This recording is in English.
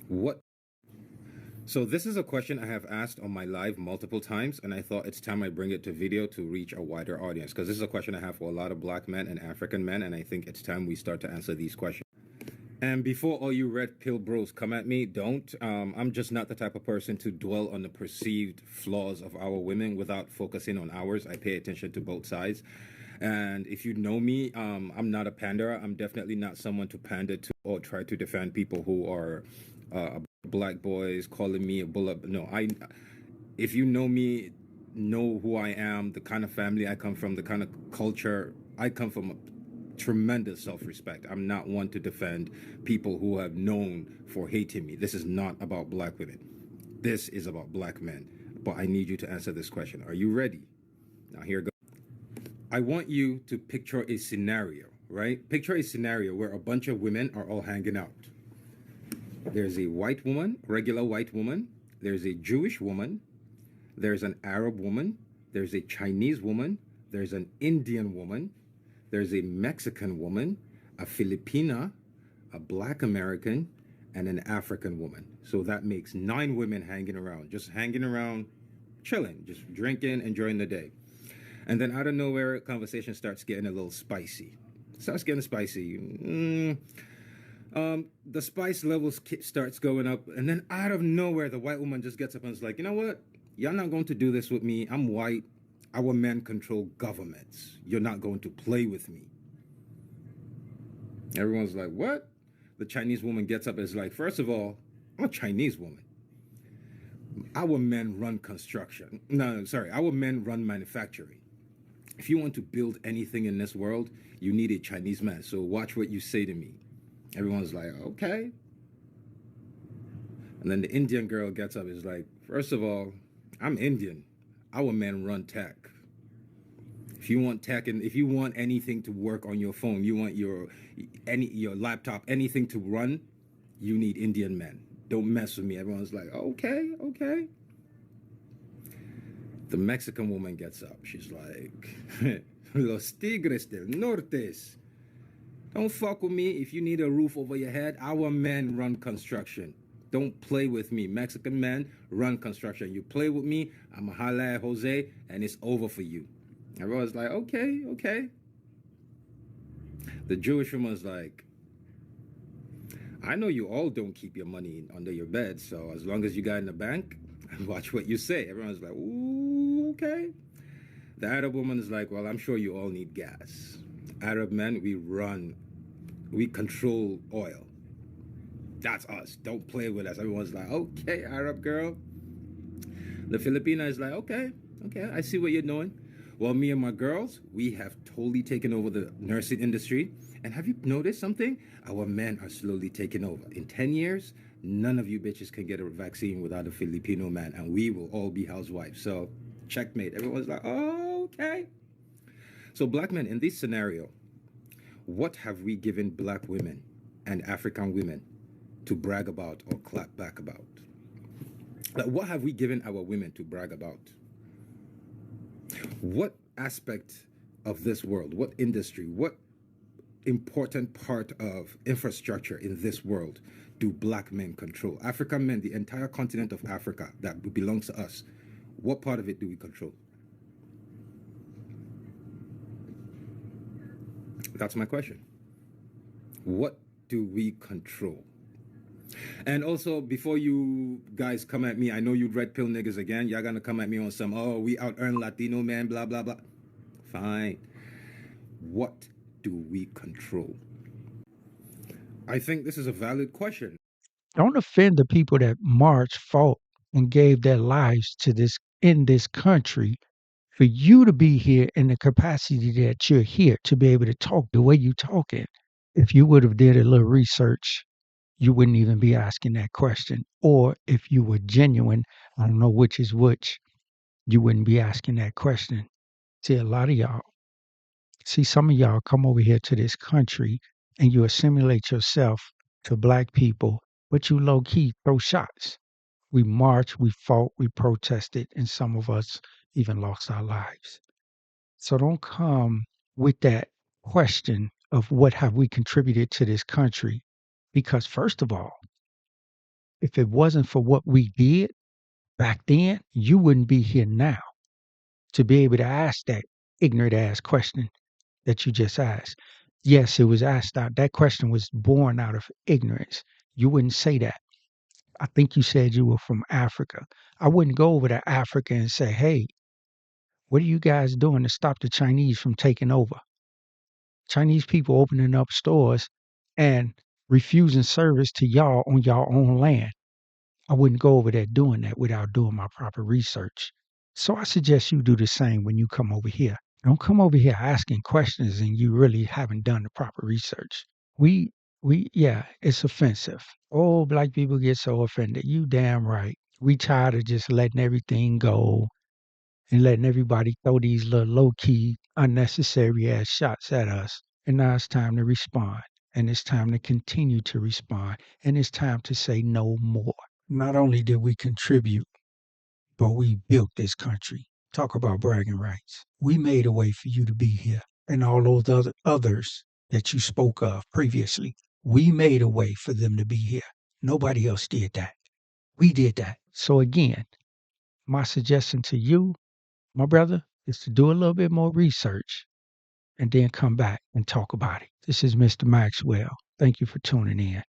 What? So this is a question I have asked on my live multiple times, and I thought it's time I bring it to video to reach a wider audience because this is a question I have for a lot of black men and African men, and I think it's time we start to answer these questions. And before all you red pill bros come at me, don't. I'm just not the type of person to dwell on the perceived flaws of our women without focusing on ours. I pay attention to both sides. And if you know me, I'm not a panderer. I'm definitely not someone to pander to or try to defend people who are black boys calling me a bullet. No, if you know me, know who I am, the kind of family I come from, the kind of culture I come from, tremendous self-respect. I'm not one to defend people who have known for hating me. This is not about black women. This is about black men. But I need you to answer this question. Are you ready? Now here goes. I want you to picture a scenario, right? Picture a scenario where a bunch of women are all hanging out. There's a white woman, regular white woman. There's a Jewish woman. There's an Arab woman. There's a Chinese woman. There's an Indian woman. There's a Mexican woman, a Filipina, a Black American, and an African woman. So that makes 9 women hanging around, just hanging around, chilling, just drinking, enjoying the day. And then out of nowhere, conversation starts getting a little spicy. Starts getting spicy. The spice levels starts going up, and then out of nowhere, the white woman just gets up and is like, you know what? You're not going to do this with me. I'm white. Our men control governments. You're not going to play with me. Everyone's like, what? The Chinese woman gets up and is like, first of all, I'm a Chinese woman. Our men run construction. No, sorry. Our men run manufacturing. If you want to build anything in this world, you need a Chinese man. So watch what you say to me. Everyone's like, okay. And then the Indian girl gets up and is like, first of all, I'm Indian. Our men run tech. If you want tech and if you want anything to work on your phone, you want your laptop, anything to run, you need Indian men. Don't mess with me. Everyone's like, okay, okay. The Mexican woman gets up. She's like, Los Tigres del Nortes. Don't fuck with me. If you need a roof over your head, our men run construction. Don't play with me. Mexican men run construction. You play with me, I'm a holla at Jose, and it's over for you. Everyone's like, okay, okay. The Jewish woman's like, I know you all don't keep your money under your bed, so as long as you got in the bank, watch what you say. Everyone's like, ooh, okay. The Arab woman's like, well, I'm sure you all need gas. Arab men, we control oil. That's us. Don't play with us. Everyone's like, okay, Arab girl. The Filipina is like, okay, okay, I see what you're doing. Well, me and my girls, we have totally taken over the nursing industry. And have you noticed something? Our men are slowly taking over. In 10 years, none of you bitches can get a vaccine without a Filipino man, and we will all be housewives. So, checkmate. Everyone's like, oh, okay. So, black men, in this scenario, what have we given black women and African women to brag about or clap back about? Like, what have we given our women to brag about? What aspect of this world, what industry, what important part of infrastructure in this world do black men control? African men, the entire continent of Africa that belongs to us, what part of it do we control? That's my question. What do we control? And also, before you guys come at me, I know you red pill niggas again. Y'all gonna come at me on some, oh, we out earn Latino man, blah, blah, blah. Fine. What do we control? I think this is a valid question. Don't offend the people that marched, fought, and gave their lives to this in this country for you to be here in the capacity that you're here to be able to talk the way you talking. If you would have did a little research, you wouldn't even be asking that question. Or if you were genuine, I don't know which is which, you wouldn't be asking that question. See, a lot of y'all, see, some of y'all come over here to this country and you assimilate yourself to black people, but you low key throw shots. We marched, we fought, we protested, and some of us even lost our lives. So don't come with that question of what have we contributed to this country, because first of all, If it wasn't for what we did back then, you wouldn't be here now to be able to ask that ignorant ass question that you just asked. Yes, it was asked out. That question was born out of ignorance. You wouldn't say that. I think you said you were from Africa. I wouldn't go over to Africa and say, hey, what are you guys doing to stop the Chinese from taking over? Chinese people opening up stores and refusing service to y'all on y'all own land. I wouldn't go over there doing that without doing my proper research. So I suggest you do the same when you come over here. Don't come over here asking questions and you really haven't done the proper research. We yeah, it's offensive. Oh, black people get so offended. You damn right. We tired of just letting everything go and letting everybody throw these little low key, unnecessary ass shots at us. And now it's time to respond. And it's time to continue to respond. And it's time to say no more. Not only did we contribute, but we built this country. Talk about bragging rights. We made a way for you to be here. And all those others that you spoke of previously, we made a way for them to be here. Nobody else did that. We did that. So again, my suggestion to you, my brother, is to do a little bit more research and then come back and talk about it. This is Mr. Maxwell. Thank you for tuning in.